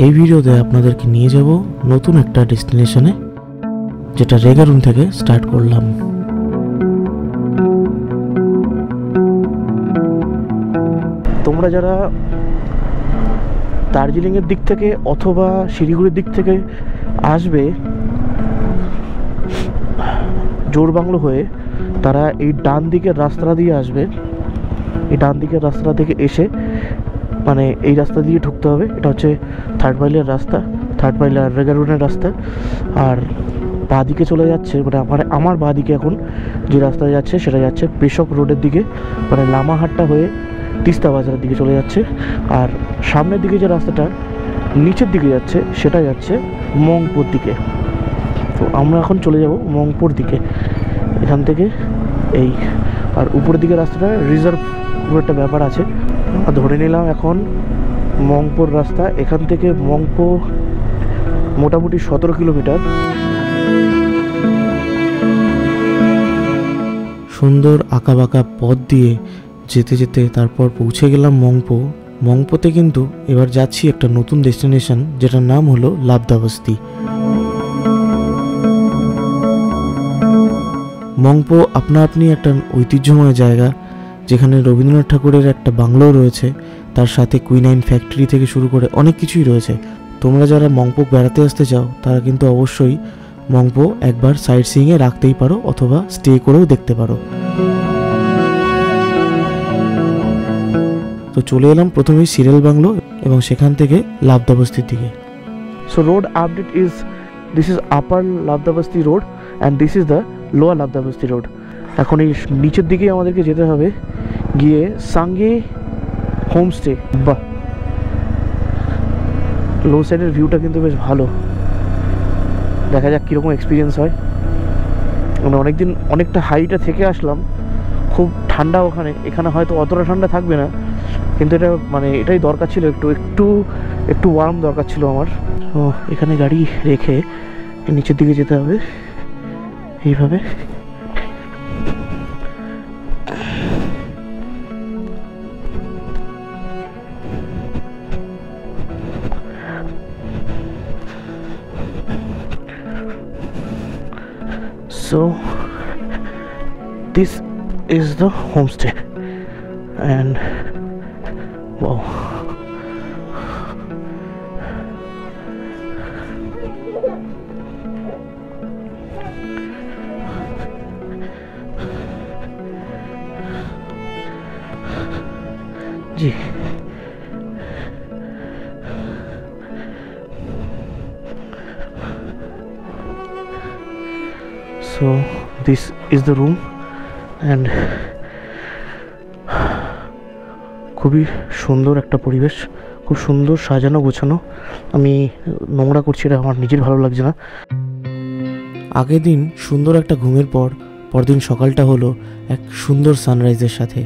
এই ভিডিওতে আপনাদেরকে নিয়ে যাব নতুন একটা ডেস্টিনেশনে, যেটা রেগারুন থেকে স্টার্ট করলাম। তোমরা যারা দার্জিলিংয়ের দিক থেকে অথবা শিলিগুড়ির দিক থেকে আসবে জোড়বাংলো হয়ে, তারা এই ডান দিকের রাস্তাটা দিয়ে আসবে। এই ডান দিকের রাস্তাটা থেকে এসে মানে এই রাস্তা দিয়ে ঢুকতে হবে। এটা হচ্ছে থার্ড মাইলের রাস্তা, থার্ড মাইল আর রেগারুনের রাস্তা। আর বাঁ দিকে চলে যাচ্ছে, মানে আমার বাঁ দিকে এখন যে রাস্তা যাচ্ছে সেটা যাচ্ছে পেশক রোডের দিকে, মানে লামাহাট্টা হয়ে তিস্তা বাজারের দিকে চলে যাচ্ছে। আর সামনের দিকে যে রাস্তাটা নিচের দিকে যাচ্ছে সেটা যাচ্ছে মংপুর দিকে। তো আমরা এখন চলে যাব মংপুর দিকে এখান থেকে। এই আর উপরের দিকে রাস্তাটা রিজার্ভ একটা ব্যাপার আছে। ধরে নিলাম এখন মংপুর রাস্তা। এখান থেকে মংপো মোটামুটি 17 কিলোমিটার। সুন্দর আঁকাবাঁকা পথ দিয়ে যেতে যেতে তারপর পৌঁছে গেলাম মংপো। মংপোতে কিন্তু এবার যাচ্ছি একটা নতুন ডেস্টিনেশন, যেটার নাম হলো লাবদাবস্তি। মংপো আপনা আপনি একটা ঐতিহ্যময় জায়গা, যেখানে রবীন্দ্রনাথ ঠাকুরের একটা বাংলো রয়েছে, তার সাথে কুইনাইন ফ্যাক্টরি থেকে শুরু করে অনেক কিছুই রয়েছে। তোমরা যারা মংপো বেড়াতে আসতে চাও তারা কিন্তু অবশ্যই মংপো একবার সাইট সিইংয়ে রাখতেই পারো, অথবা স্টে করেও দেখতে পারো। তো চলে এলাম প্রথমেই সিরেল বাংলো এবং সেখান থেকে লাবদাবস্তির দিকে। So road update is, this is upper Labdabasti road and this is the lower Labdabasti road. এখন এই নিচের দিকে আমাদেরকে যেতে হবে, গিয়ে সাঙ্গে হোমস্টে। বাহ, লো সাইডের ভিউটা কিন্তু বেশ ভালো। দেখা যাক কীরকম এক্সপিরিয়েন্স হয়। মানে অনেকদিন অনেকটা হাইটা থেকে আসলাম, খুব ঠান্ডা ওখানে। এখানে হয়তো অতটা ঠান্ডা থাকবে না, কিন্তু এটা মানে এটাই দরকার ছিল, একটু একটু একটু ওয়ার্ম দরকার ছিল আমার। তো এখানে গাড়ি রেখে নিচের দিকে যেতে হবে এইভাবে। So this is the homestay and wow, ji so this is the room and খুবই সুন্দর একটা পরিবেশ, খুব সুন্দর সাজানো গোছানো। আমি নোংরা করছি, এটা আমার নিজের ভালো লাগছে না। আগের দিন সুন্দর একটা ঘুমের পর পরদিন সকালটা হলো এক সুন্দর সানরাইজের সাথে।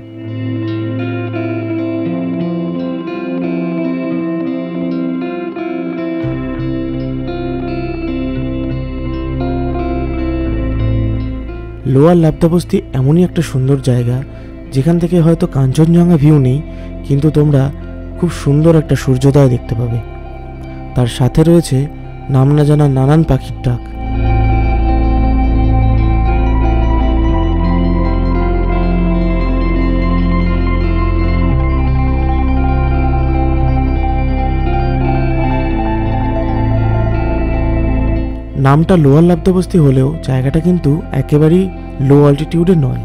লোয়ার লাবদাবস্তি এমনই একটা সুন্দর জায়গা, যেখান থেকে হয়তো কাঞ্চনজঙ্ঘা ভিউ নেই, কিন্তু তোমরা খুব সুন্দর একটা সূর্যোদয় দেখতে পাবে। তার সাথে রয়েছে নাম না জানা নানান পাখির ডাক। নামটা লোয়ার লাবদাবস্তি হলেও জায়গাটা কিন্তু একেবারেই লো অল্টিটিউডে নয়।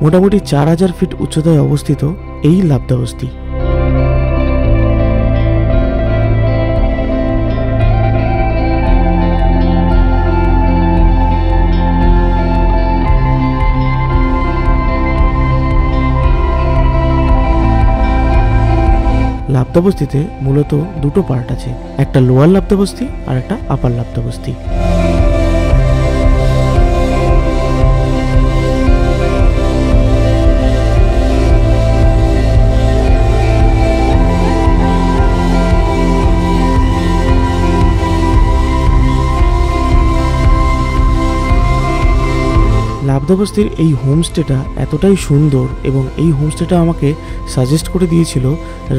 মোটামুটি 4000 ফিট উচ্চতায় অবস্থিত এই লাবদাবস্তি। লাবদাবস্তিতে মূলত দুটো পার্ট আছে, একটা লোয়ার লাবদাবস্তি আর একটা আপার লাবদাবস্তি। লাবদাবস্তির এই হোমস্টেটা এতটাই সুন্দর, এবং এই হোমস্টেটা আমাকে সাজেস্ট করে দিয়েছিল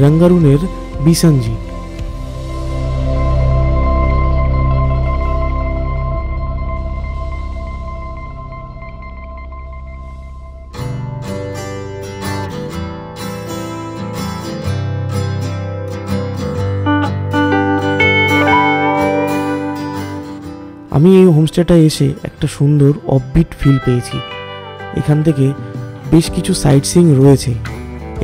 রঙ্গারুনের বিসানজি। আমি এই হোমস্টেটা এসে একটা সুন্দর অফবিট ফিল পেয়েছি। এখান থেকে বেশ কিছু সাইট সিইং রয়েছে।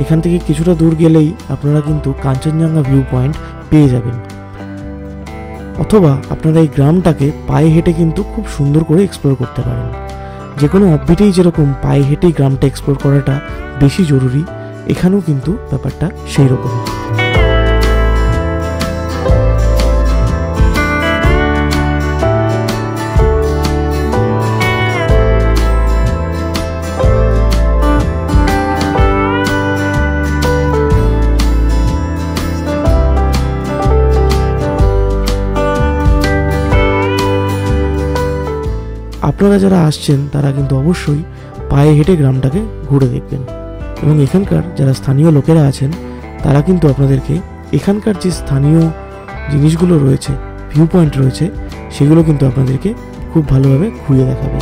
এখান থেকে কিছুটা দূর গেলেই আপনারা কিন্তু কাঞ্চনজঙ্ঘা ভিউ পয়েন্ট পেয়ে যাবেন, অথবা আপনারা এই গ্রামটাকে পায়ে হেঁটে কিন্তু খুব সুন্দর করে এক্সপ্লোর করতে পারেন। যে কোনো অফবিটেই যেরকম পায়ে হেঁটেই গ্রামটা এক্সপ্লোর করাটা বেশি জরুরি, এখানেও কিন্তু ব্যাপারটা সেই রকম। আপনারা যারা আসছেন তারা কিন্তু অবশ্যই পায়ে হেঁটে গ্রামটাকে ঘুরে দেখবেন, এবং এখানকার যারা স্থানীয় লোকেরা আছেন তারা কিন্তু আপনাদেরকে এখানকার যে স্থানীয় জিনিসগুলো রয়েছে, ভিউ পয়েন্ট রয়েছে, সেগুলো কিন্তু আপনাদেরকে খুব ভালোভাবে ঘুরিয়ে দেখাবে।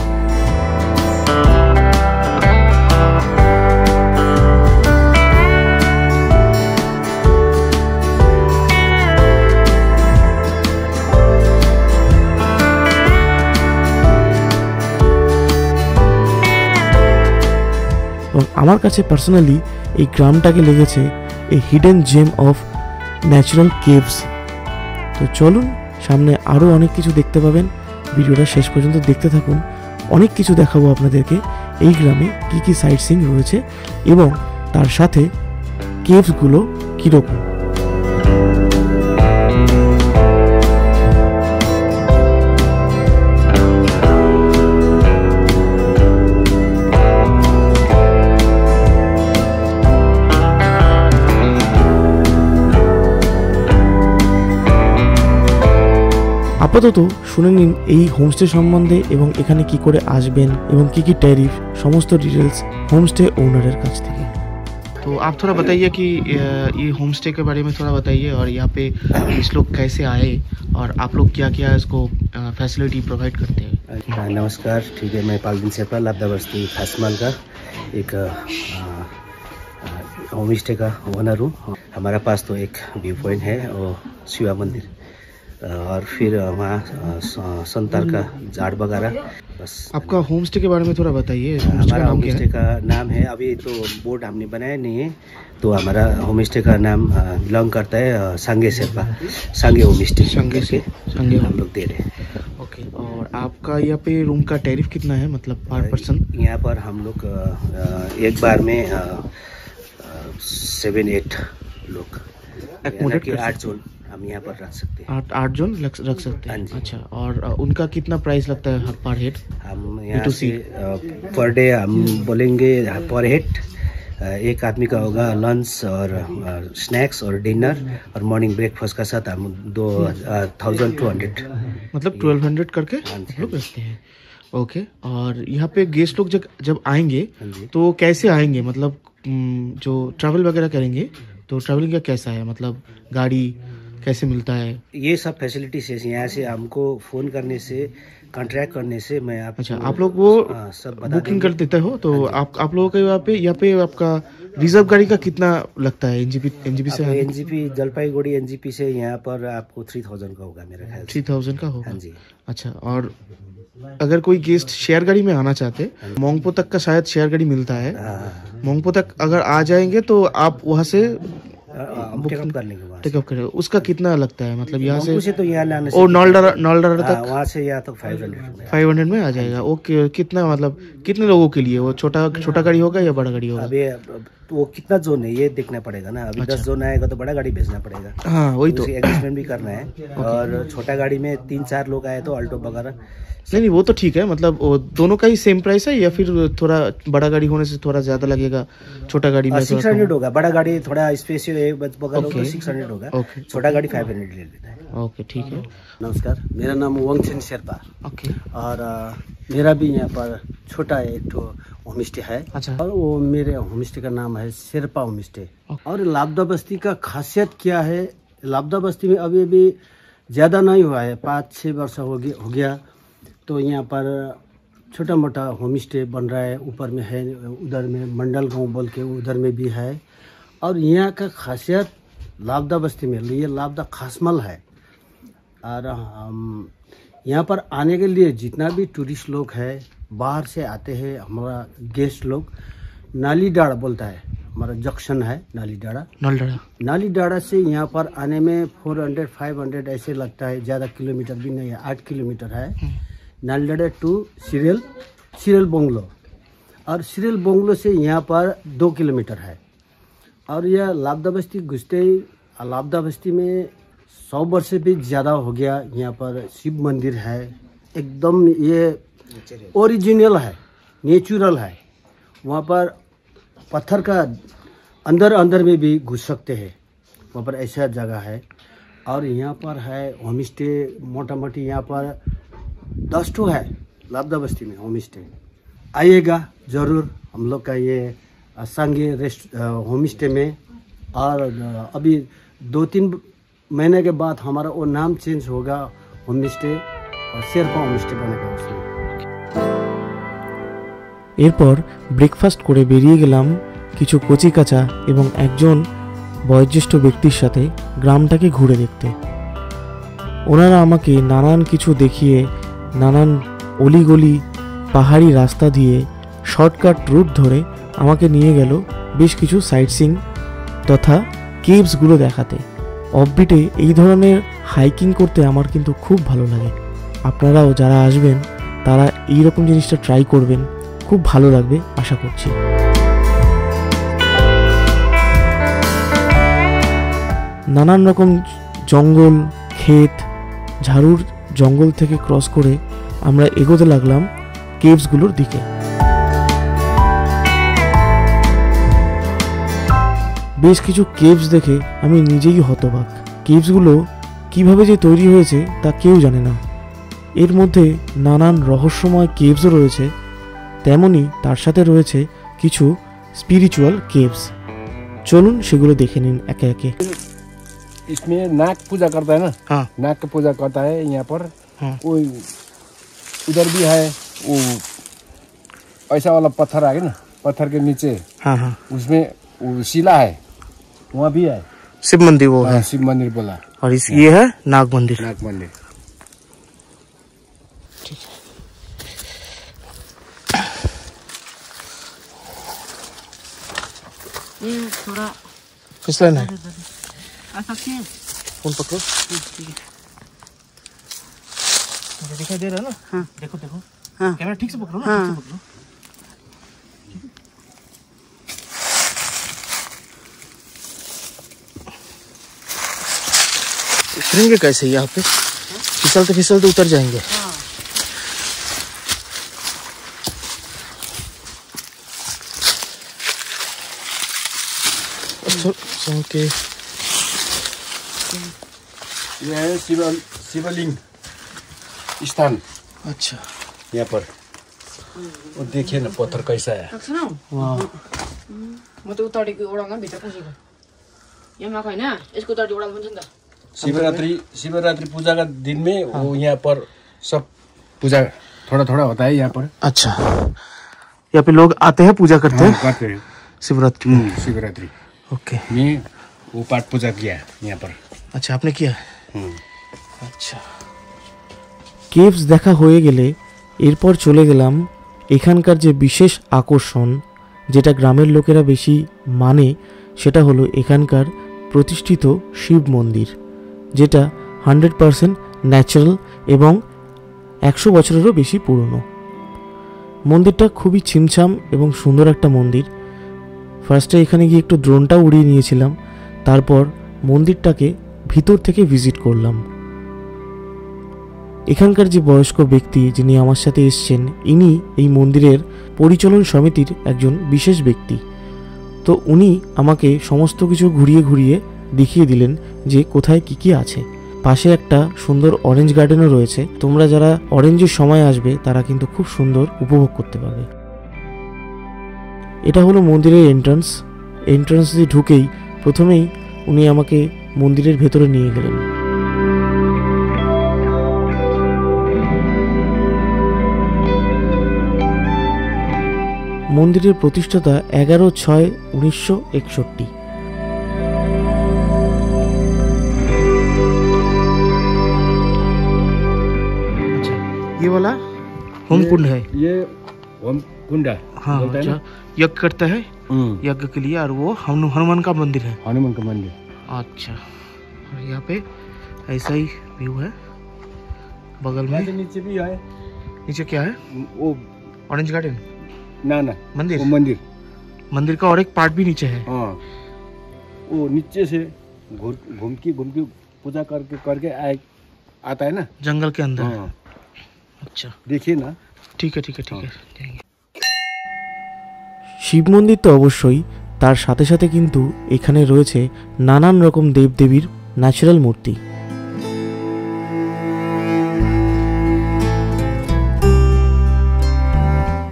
এবং আমার কাছে পার্সোনালি এই গ্রামটাকে লেগেছে এই hidden gem of natural caves. তো চলুন, সামনে আরও অনেক কিছু দেখতে পাবেন, ভিডিওটা শেষ পর্যন্ত দেখতে থাকুন। অনেক কিছু দেখাবো আপনাদেরকে এই গ্রামে কী কী সাইট সিইং রয়েছে এবং তার সাথে কেভসগুলো কীরকম। আপাতত শুনে নিন এই হোমস্টে সম্বন্ধে এবং এখানে কি করে আসবেন এবং কি কি ট্যারিফ, সমস্ত ডিটেলস হোমস্টে ओनर কাছ থেকে। तो आप थोड़ा बताइए कि ये होमस्टे के बारे में थोड़ा बताइए, और यहाँ पे इस लोग कैसे आए और आप लोग क्या क्या इसको फैसिलिटी प्रोवाइड करते हैं। नमस्कार, ठीक है, मैं पालदिन शेरपा, लाब्दा बस्ती खासमाल का एक होम स्टे का ओनर हूँ। हमारा पास तो एक व्यू पॉइंट है और शिवा मंदिर, और फिर वहाँ संतार का झाड़ वगैरह। बस आपका होम स्टे के बारे में थोड़ा बताइए। हमारा होम स्टे का नाम है, अभी तो बोर्ड हमने बनाया नहीं है, तो हमारा होम स्टे का नाम बिलोंग करता है सांगे शेरपा, सांगे होम स्टे, सांगे हम लोग दे रहे हैं। ओके, और आपका यहाँ पे रूम का टैरिफ कितना है, मतलब पर पर्सन? यहाँ पर हम लोग एक बार में 7-8 लोग, 8 जोन हम यहाँ पर रख सकते हैं। 8 जोन रख सकते हैं। अच्छा, और उनका कितना प्राइस लगता है पर हेड? हम यहाँ से पर डे हम बोलेंगे पर हेड एक आदमी का होगा लंच और स्नैक्स और डिनर और मॉर्निंग ब्रेकफास्ट का साथ हम 2200, मतलब 1200 करके लोग रखते हैं। ओके, और यहाँ पे गेस्ट लोग जब आएंगे तो कैसे आएंगे, मतलब जो ट्रैवल वगैरह करेंगे तो ट्रैवलिंग का कैसा है, मतलब गाड़ी कैसे मिलता है? ये सब फैसिलिटीज है यहाँ से, हमको फ़ोन करने से, कॉन्ट्रैक्ट करने से मैं आप। अच्छा, आप लोग वो सब बुकिंग कर देते हो, तो आप लोगों के यहाँ पे आपका रिजर्व गाड़ी का कितना लगता है? एनजीपी से, एनजीपी जलपाईगुड़ी एनजीपी से यहाँ पर आपको 3000 का होगा मेरा ख्याल। 3000 का होगा? हाँ जी। अच्छा, और अगर कोई गेस्ट शेयर गाड़ी में आना चाहते, मोंगपो तक का शायद शेयर गाड़ी मिलता है, मोंगपो तक अगर आ जाएंगे तो आप वहाँ से टेकअप करें, उसका कितना लगता है, मतलब यहाँ से तो यहाँ लाने से और नॉलडर तक, वहाँ से यहाँ तक 500 में आ जाएगा। ओके, कितना मतलब कितने लोगों के लिए वो छोटा गाड़ी होगा या बड़ा गाड़ी होगा? अभी तो वो कितना जोन है ये देखना पड़ेगा ना, अभी 10 जोन आएगा तो बड़ा गाड़ी भेजना पड़ेगा। हाँ, वही तो एडजस्टमेंट भी करना है। और छोटा गाड़ी में 3-4 लोग आए तो अल्टो वगैरह नहीं, वो तो ठीक है, मतलब वो दोनों का ही सेम प्राइस है या फिर थोड़ा बड़ा गाड़ी होने से थोड़ा ज्यादा लगेगा, छोटा गाड़ी में 600 होगा, बड़ा गाड़ी थोड़ा स्पेशियल है तो 600 होगा, छोटा गाड़ी 500 ले लेता है। ओके, ठीक है। नमस्कार, मेरा नाम वंगचन शेरपा। ओके, और मेरा भी यहाँ पर छोटा एक होम स्टे है। अच्छा, और वो मेरे होम स्टे का नाम है शेरपा होम स्टे। और लाब्दा बस्ती का खासियत क्या है, लाब्दा बस्ती में अभी अभी ज़्यादा नहीं हुआ है, 5-6 वर्ष हो गया, तो यहाँ पर छोटा मोटा होम स्टे बन रहा है, ऊपर में है, उधर में मंडल गांव बोल के उधर में भी है। और यहाँ का खासियत लाब्दा बस्ती में ये लाब्दा खासमल है। और यहाँ पर आने के लिए जितना भी टूरिस्ट लोग हैं, बाहर से आते हैं, हमारा गेस्ट लोग, नालीडाड़ा बोलता है, हमारा जंक्शन है नालीडाड़ा। नालीडाड़ा से यहाँ पर आने में 400-500 ऐसे लगता है, ज़्यादा किलोमीटर भी नहीं है, 8 किलोमीटर है। नालीडाड़ा टू सीरियल बंगलो, और सीरियल बंगलो से यहाँ पर 2 किलोमीटर है। और यह लापदा बस्ती घुसते ही, लापदा बस्ती में 100 वर्ष से भी ज़्यादा हो गया। यहाँ पर शिव मंदिर है, एकदम ये ओरिजिनल है, नेचुरल है। वहाँ पर पत्थर का अंदर में भी घुस सकते हैं, वहाँ पर ऐसा जगह है। और यहाँ पर है होम स्टे, मोटा मोटी यहाँ पर 10 ठो है लापदा बस्ती में होम स्टे। आइएगा ज़रूर हम लोग का ये सांगे होम स्टे में। और अभी 2-3 महीने के बाद हमारा वो नाम चेंज होगा होम स्टे, और शेरपा होम स्टे बनेगा उसमें। এরপর ব্রেকফাস্ট করে বেরিয়ে গেলাম কিছু কচিকাঁচা এবং একজন বয়োজ্যেষ্ঠ ব্যক্তির সাথে গ্রামটাকে ঘুরে দেখতে। ওনারা আমাকে নানান কিছু দেখিয়ে, নানান অলিগলি পাহাড়ি রাস্তা দিয়ে শর্টকাট রুট ধরে আমাকে নিয়ে গেল বেশ কিছু সাইটসিং তথা কেভসগুলো দেখাতে। অফবিটে এই ধরনের হাইকিং করতে আমার কিন্তু খুব ভালো লাগে। আপনারাও যারা আসবেন তারা এই রকম জিনিসটা ট্রাই করবেন, খুব ভালো লাগবে আশা করছি। নানান রকম জঙ্গল, ক্ষেত, ঝাড়ুর জঙ্গল থেকে ক্রস করে আমরা এগোতে লাগলাম কেভসগুলোর দিকে। বেশ কিছু কেভস দেখে আমি নিজেই হতবাক। কেভসগুলো কিভাবে যে তৈরি হয়েছে তা কেউ জানে না। এর মধ্যে নানান রহস্যময় কেভসও রয়েছে, তেমনি তার সাথে রয়েছে কিছু স্পিরিচুয়াল केव्स। चलून সেগুলো দেখে নিন একে একে। इसमें नाग पूजा करता है ना। हाँ। नाग का पूजा करता है यहाँ पर। हाँ। वो उधर भी है, वो ऐसा वाला पत्थर आ गया ना, पत्थर के नीचे। हाँ हाँ, उसमें वो शिला है, वहाँ भी है शिव मंदिर वो है। शिव मंदिर बोला। और इस ये है नाग मंदिर। नाग मंदिर। ये थोड़ा फिसलन है। आ सकते हैं। फोन पकड़ो। मुझे दिखाई दे रहा है ना? हाँ। देखो देखो। हाँ। कैमरा ठीक से पकड़ो ना। हाँ। ठीक से पकड़ो। उतरेंगे कैसे यहाँ पे? फिसलते फिसलते उतर जाएंगे। हाँ। ओके। ये है शिवलिंग स्थान अच्छा, यहाँ पर। वो देखिए ना पत्थर कैसा है। सुनाऊ वाह। म त उताडेको ओडामा भित्र पसेको यहाँ माको होइन, यसको उताडि ओडाल हुन्छ नि त। शिवरात्रि पूजा का दिन में वो यहाँ पर सब पूजा थोड़ा थोड़ा होता है यहाँ पर। अच्छा, यहाँ पे लोग आते हैं, पूजा करते हैं करते हैं शिवरात्रि। शिवरात्रि ओके। में वो पाठ पूजा किया यहाँ पर। আচ্ছা, আপনি কি? আচ্ছা, কেভস দেখা হয়ে গেলে এরপর চলে গেলাম এখানকার যে বিশেষ আকর্ষণ, যেটা গ্রামের লোকেরা বেশি মানে, সেটা হলো এখানকার প্রতিষ্ঠিত শিব মন্দির, যেটা 100% ন্যাচারাল এবং 100 বছরেরও বেশি পুরনো। মন্দিরটা খুবই ছিমছাম এবং সুন্দর একটা মন্দির। ফার্স্টে এখানে গিয়ে একটু ড্রোনটাও উড়িয়ে নিয়েছিলাম, তারপর মন্দিরটাকে ভিতর থেকে ভিজিট করলাম। এখানকার যে বয়স্ক ব্যক্তি যিনি আমার সাথে এসেছেন, ইনি এই মন্দিরের পরিচালন সমিতির একজন বিশেষ ব্যক্তি। তো উনি আমাকে সমস্ত কিছু ঘুরিয়ে ঘুরিয়ে দেখিয়ে দিলেন যে কোথায় কি কি আছে। পাশে একটা সুন্দর অরেঞ্জ গার্ডেনও রয়েছে। তোমরা যারা অরেঞ্জের সময় আসবে তারা কিন্তু খুব সুন্দর উপভোগ করতে পারবে। এটা হলো মন্দিরের এন্ট্রান্স দিয়ে ঢুকেই প্রথমেই উনি আমাকে মন্দিরের ভেতরে নিয়ে গেলেন। মন্দিরের প্রতিষ্ঠাতা 11/6/1961। वाला होम कुंड है। ये होम कुंड है, हाँ, बोलते हैं ना। यज्ञ करता है यज्ञ के लिए, और वो हनुमान का मंदिर है। हनुमान का मंदिर। अच्छा, और यहाँ पे ऐसा ही व्यू है। बगल में नीचे भी है। नीचे क्या है? वो ऑरेंज गार्डन ना मंदिर। वो मंदिर, मंदिर का और एक पार्ट भी नीचे है। हाँ, वो नीचे से घूम के पूजा करके आता है ना, जंगल के अंदर। हाँ। अच्छा, देखिए ना। ठीक है ठीक है ठीक है। শিব মন্দির তো অবশ্যই, তার সাথে সাথে কিন্তু এখানে রয়েছে নানান রকম দেবদেবীর ন্যাচারাল মূর্তি।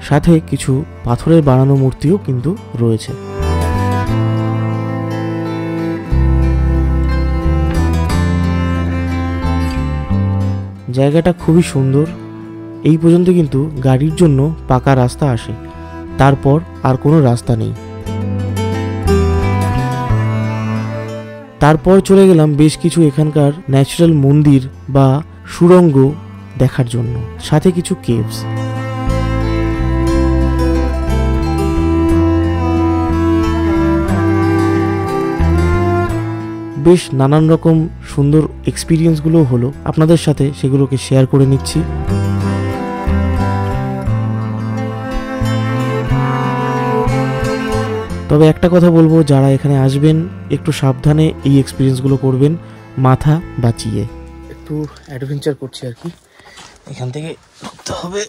সাথে কিছু পাথরের বানানো মূর্তিও কিন্তু রয়েছে। জায়গাটা খুবই সুন্দর। এই পর্যন্ত কিন্তু গাড়ির জন্য পাকা রাস্তা আসে, তারপর আর কোনো রাস্তা নেই। তারপর চলে গেলাম বেশ কিছু এখানকার ন্যাচারাল মন্দির বা সুড়ঙ্গ দেখার জন্য, সাথে কিছু কেভস। বেশ নানান রকম সুন্দর এক্সপিরিয়েন্সগুলো হলো, আপনাদের সাথে সেগুলোকে শেয়ার করে নিচ্ছি। তবে একটা কথা বলবো, যারা এখানে আসবেন একটু সাবধানে এই এক্সপিরিয়েন্সগুলো করবেন, মাথা বাঁচিয়ে। একটু অ্যাডভেঞ্চার করছি আর কি। এখান থেকে ঢুকতে হবে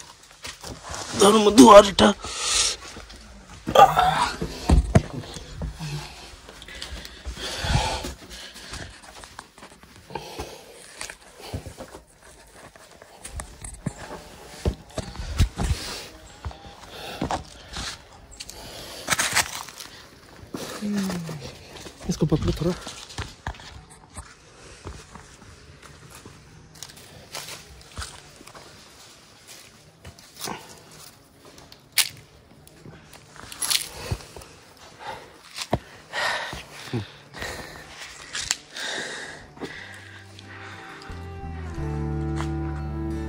ধর্মদুয়ার। এটা इसको पकड़ो थोड़ा।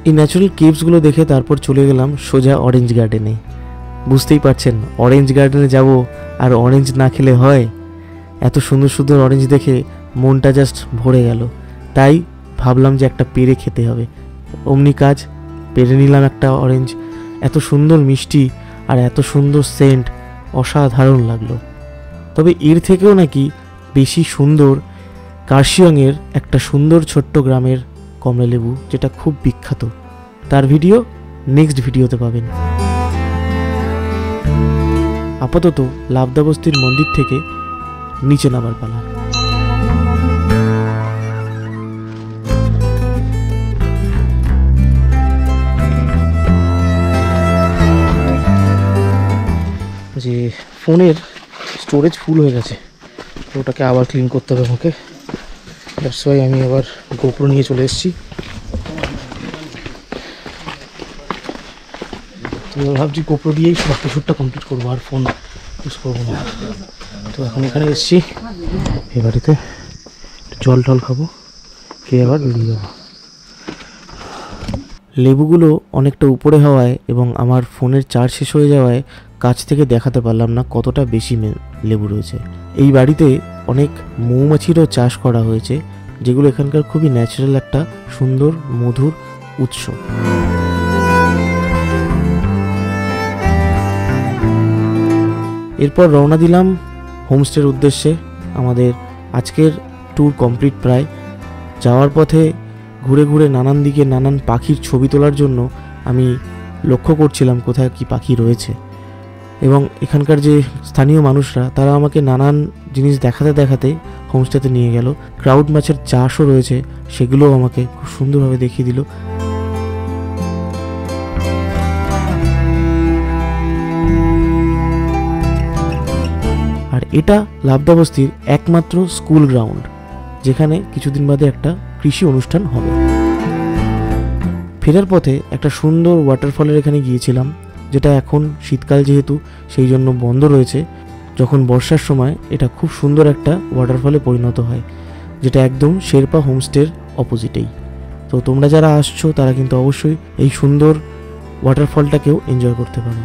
এই ন্যাচারাল কেভসগুলো দেখে তারপর চলে গেলাম সোজা অরেঞ্জ গার্ডেনে। বুঝতেই পারছেন, অরেঞ্জ গার্ডেনে যাব আর অরেঞ্জ না খেলে হয়? এত সুন্দর সুন্দর অরেঞ্জ দেখে মনটা জাস্ট ভরে গেল। তাই ভাবলাম যে একটা পেরে খেতে হবে। অমনি কাজ, পেরে নিলাম একটা অরেঞ্জ। এত সুন্দর মিষ্টি আর এত সুন্দর সেন্ট, অসাধারণ লাগলো। তবে এর থেকেও নাকি বেশি সুন্দর কার্শিয়ংয়ের একটা সুন্দর ছোট্ট গ্রামের কমলালেবু, যেটা খুব বিখ্যাত। তার ভিডিও নেক্সট ভিডিওতে পাবেন। আপাতত লাবদা বস্তির মন্দির থেকে নিচে নামার পালা। যে ফোনের স্টোরেজ ফুল হয়ে গেছে, তো ওটাকে আবার ক্লিন করতে হবে আমাকে। দ্যাটস ওয়াই আমি আবার গোপ্রো নিয়ে চলে এসেছি। তো ভাবছি গোপ্রো দিয়েই বাকি শ্যুটটা কমপ্লিট করবো, আর ফোন ইউজ করবো না। তো এখন এখানে এসেছি, এ বাড়িতে জল টল খাবো, খেয়ে আবার বেরিয়ে যাবো। লেবুগুলো অনেকটা উপরে হওয়ায় এবং আমার ফোনের চার্জ শেষ হয়ে যাওয়ায় কাছ থেকে দেখাতে পারলাম না কতটা বেশি লেবু রয়েছে। এই বাড়িতে অনেক মৌমাছিরও চাষ করা হয়েছে, যেগুলো এখানকার খুবই ন্যাচারাল একটা সুন্দর মধুর উৎস। এরপর রওনা দিলাম হোমস্টের উদ্দেশ্যে। আমাদের আজকের ট্যুর কমপ্লিট প্রায়। যাওয়ার পথে ঘুরে ঘুরে নানান দিকে নানান পাখির ছবি তোলার জন্য আমি লক্ষ্য করছিলাম কোথায় কি পাখি রয়েছে, এবং এখানকার যে স্থানীয় মানুষরা তারা আমাকে নানান জিনিস দেখাতে দেখাতে হোমস্টেতে নিয়ে গেল। ক্রাউড মাছের চাষও রয়েছে, সেগুলোও আমাকে খুব সুন্দরভাবে দেখিয়ে দিল। আর এটা লাবদা বস্তির একমাত্র স্কুল গ্রাউন্ড, যেখানে কিছুদিন বাদে একটা কৃষি অনুষ্ঠান হবে। ফেরার পথে একটা সুন্দর ওয়াটারফলের এখানে গিয়েছিলাম, যেটা এখন শীতকাল যেহেতু সেই জন্য বন্ধ রয়েছে। যখন বর্ষার সময় এটা খুব সুন্দর একটা ওয়াটারফলে পরিণত হয়, যেটা একদম শেরপা হোমস্টের অপোজিটেই। তো তোমরা যারা আসছো তারা কিন্তু অবশ্যই এই সুন্দর ওয়াটারফলটাকেও এনজয় করতে পারো।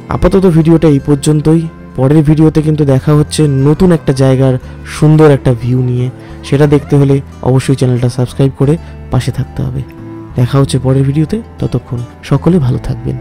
আপাতত ভিডিওটা এই পর্যন্তই। পরের ভিডিওতে কিন্তু দেখা হচ্ছে নতুন একটা জায়গার সুন্দর একটা ভিউ নিয়ে। সেটা দেখতে হলে অবশ্যই চ্যানেলটা সাবস্ক্রাইব করে পাশে থাকতে হবে। দেখা হচ্ছে পরের ভিডিওতে, ততক্ষণ সকলে ভালো থাকবেন।